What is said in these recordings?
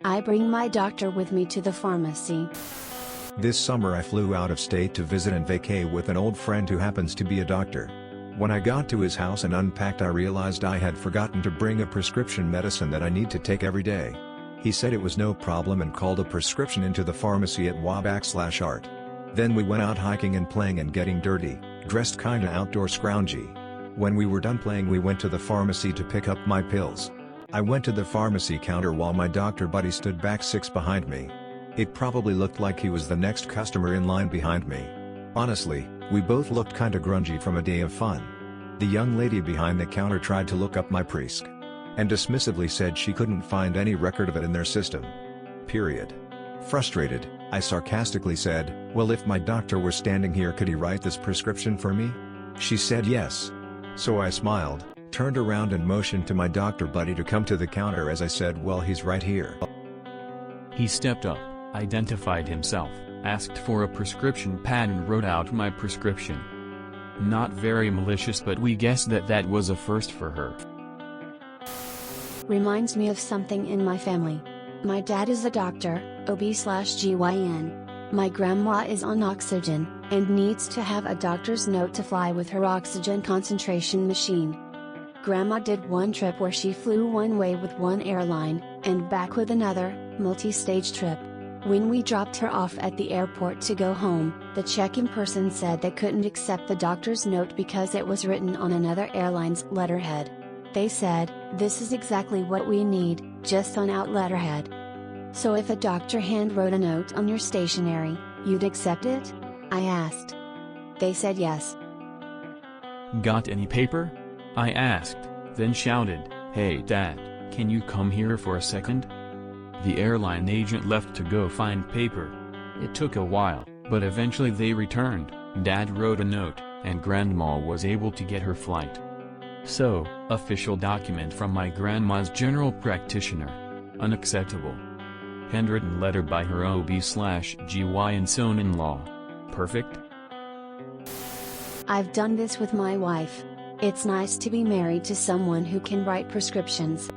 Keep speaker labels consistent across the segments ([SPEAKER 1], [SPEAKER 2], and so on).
[SPEAKER 1] I bring my doctor with me to the pharmacy.
[SPEAKER 2] This summer I flew out of state to visit and vacay with an old friend who happens to be a doctor. When I got to his house and unpacked, I realized I had forgotten to bring a prescription medicine that I need to take every day. He said it was no problem and called a prescription into the pharmacy at /art. Then we went out hiking and playing and getting dirty, dressed kinda outdoor scroungy. When we were done playing, we went to the pharmacy to pick up my pills. I went to the pharmacy counter while my doctor buddy stood back 6 behind me. It probably looked like he was the next customer in line behind me. Honestly, we both looked kinda grungy from a day of fun. The young lady behind the counter tried to look up my presc. And dismissively said she couldn't find any record of it in their system. Period. Frustrated, I sarcastically said, "Well, if my doctor were standing here, could he write this prescription for me?" She said yes. So I smiled, turned around and motioned to my doctor buddy to come to the counter as I said, "Well, he's right here."
[SPEAKER 3] He stepped up, identified himself, asked for a prescription pad and wrote out my prescription. Not very malicious, but we guessed that was a first for her.
[SPEAKER 1] Reminds me of something in my family. My dad is a doctor, OB/GYN. My grandma is on oxygen, and needs to have a doctor's note to fly with her oxygen concentration machine. Grandma did one trip where she flew one way with one airline, and back with another, multi-stage trip. When we dropped her off at the airport to go home, the check-in person said they couldn't accept the doctor's note because it was written on another airline's letterhead. They said, "This is exactly what we need, just on out letterhead." "So if a doctor hand-wrote a note on your stationery, you'd accept it?" I asked. They said yes.
[SPEAKER 3] "Got any paper?" I asked, then shouted, "Hey Dad, can you come here for a second?" The airline agent left to go find paper. It took a while, but eventually they returned. Dad wrote a note, and Grandma was able to get her flight. So, official document from my grandma's general practitioner. Unacceptable. Handwritten letter by her OB/GYN son-in-law. Perfect?
[SPEAKER 1] I've done this with my wife. It's nice to be married to someone who can write prescriptions.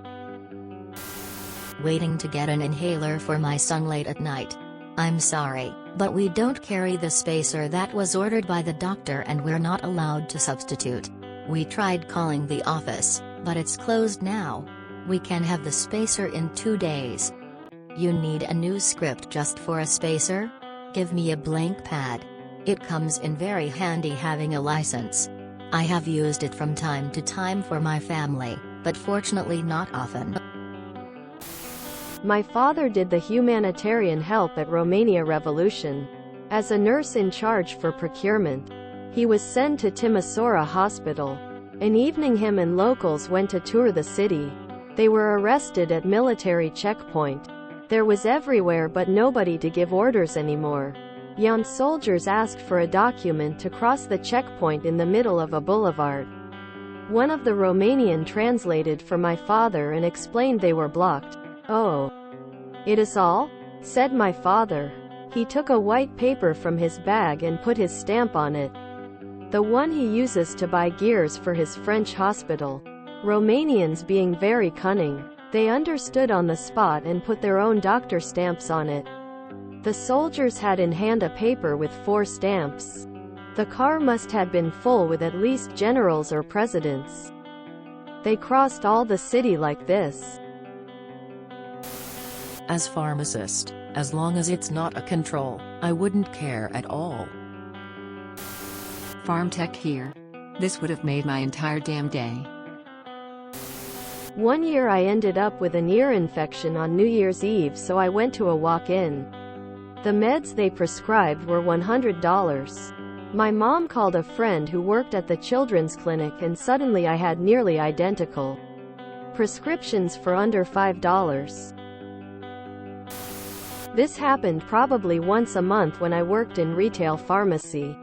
[SPEAKER 4] Waiting to get an inhaler for my son late at night. I'm sorry, but we don't carry the spacer that was ordered by the doctor and we're not allowed to substitute. We tried calling the office, but it's closed now. We can have the spacer in 2 days. You need a new script just for a spacer? Give me a blank pad. It comes in very handy having a license. I have used it from time to time for my family, but fortunately not often.
[SPEAKER 5] My father did the humanitarian help at Romania Revolution. As a nurse in charge for procurement, he was sent to Timisoara Hospital. An evening him and locals went to tour the city. They were arrested at military checkpoint. There was everywhere but nobody to give orders anymore. Young soldiers asked for a document to cross the checkpoint in the middle of a boulevard. One of the Romanian translated for my father and explained they were blocked. "Oh. It is all?" said my father. He took a white paper from his bag and put his stamp on it. The one he uses to buy gears for his French hospital. Romanians being very cunning, they understood on the spot and put their own doctor stamps on it. The soldiers had in hand a paper with 4 stamps. The car must have been full with at least generals or presidents. They crossed all the city like this.
[SPEAKER 6] As pharmacist, as long as it's not a control, I wouldn't care at all.
[SPEAKER 7] Farm tech here. This would have made my entire damn day.
[SPEAKER 5] One year I ended up with an ear infection on New Year's Eve, so I went to a walk-in. The meds they prescribed were $100. My mom called a friend who worked at the children's clinic and suddenly I had nearly identical prescriptions for under $5. This happened probably once a month when I worked in retail pharmacy.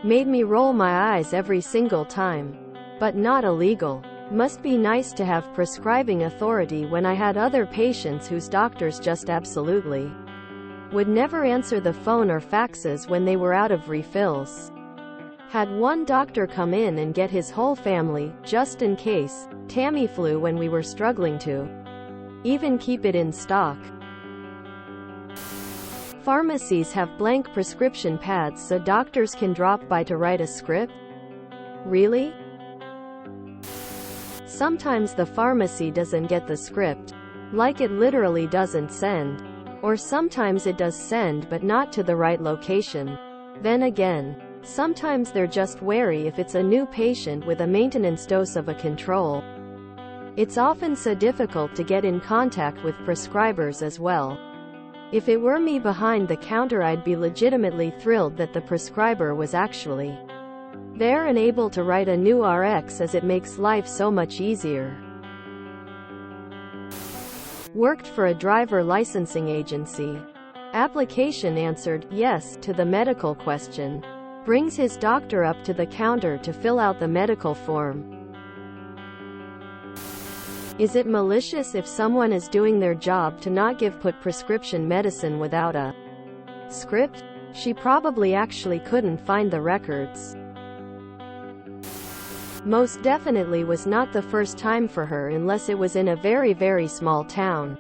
[SPEAKER 5] Made me roll my eyes every single time. But not illegal. Must be nice to have prescribing authority when I had other patients whose doctors just absolutely would never answer the phone or faxes when they were out of refills. Had one doctor come in and get his whole family, just in case, Tamiflu when we were struggling to even keep it in stock. Pharmacies have blank prescription pads so doctors can drop by to write a script? Really? Sometimes the pharmacy doesn't get the script. Like it literally doesn't send. Or sometimes it does send but not to the right location. Then again, sometimes they're just wary if it's a new patient with a maintenance dose of a control. It's often so difficult to get in contact with prescribers as well. If it were me behind the counter, I'd be legitimately thrilled that the prescriber was actually there and able to write a new RX, as it makes life so much easier. Worked for a driver licensing agency. Application answered yes to the medical question. Brings his doctor up to the counter to fill out the medical form. Is it malicious if someone is doing their job to not put prescription medicine without a script? She probably actually couldn't find the records. Most definitely was not the first time for her, unless it was in a very, very small town.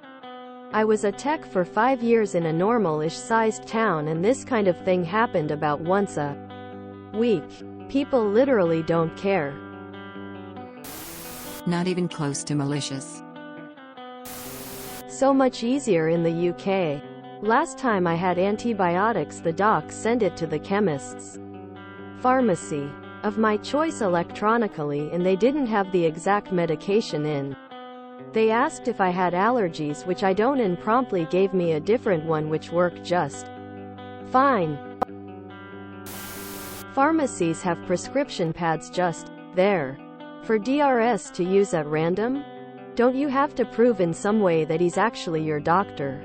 [SPEAKER 5] I was a tech for 5 years in a normal-ish sized town, and this kind of thing happened about once a week. People literally don't care.
[SPEAKER 7] Not even close to malicious.
[SPEAKER 5] So much easier in the UK. Last time I had antibiotics, the doc sent it to the chemist's pharmacy of my choice electronically, and they didn't have the exact medication in. They asked if I had allergies, which I don't, and promptly gave me a different one which worked just fine. Pharmacies have prescription pads just there for DRS to use at random? Don't you have to prove in some way that he's actually your doctor?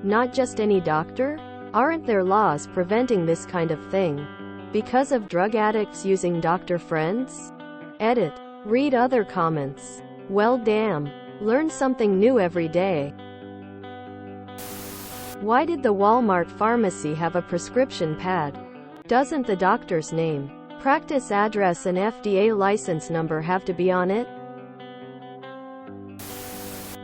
[SPEAKER 5] Not just any doctor? Aren't there laws preventing this kind of thing? Because of drug addicts using doctor friends? Edit. Read other comments. Well, damn. Learn something new every day. Why did the Walmart pharmacy have a prescription pad? Doesn't the doctor's name, practice address, and FDA license number have to be on it?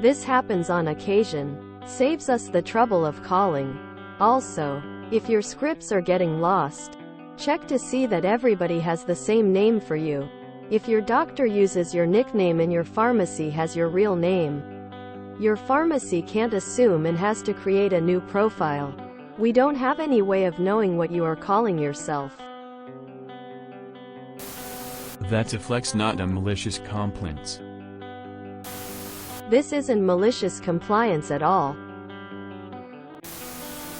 [SPEAKER 5] This happens on occasion. Saves us the trouble of calling. Also, if your scripts are getting lost, check to see that everybody has the same name for you. If your doctor uses your nickname and your pharmacy has your real name, your pharmacy can't assume and has to create a new profile. We don't have any way of knowing what you are calling yourself.
[SPEAKER 3] That's a flex, not a malicious compliance.
[SPEAKER 5] This isn't malicious compliance at all.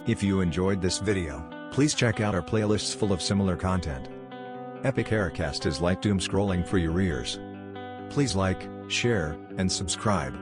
[SPEAKER 2] If you enjoyed this video, please check out our playlists full of similar content. Epic Aircast is like doom scrolling for your ears. Please like, share, and subscribe.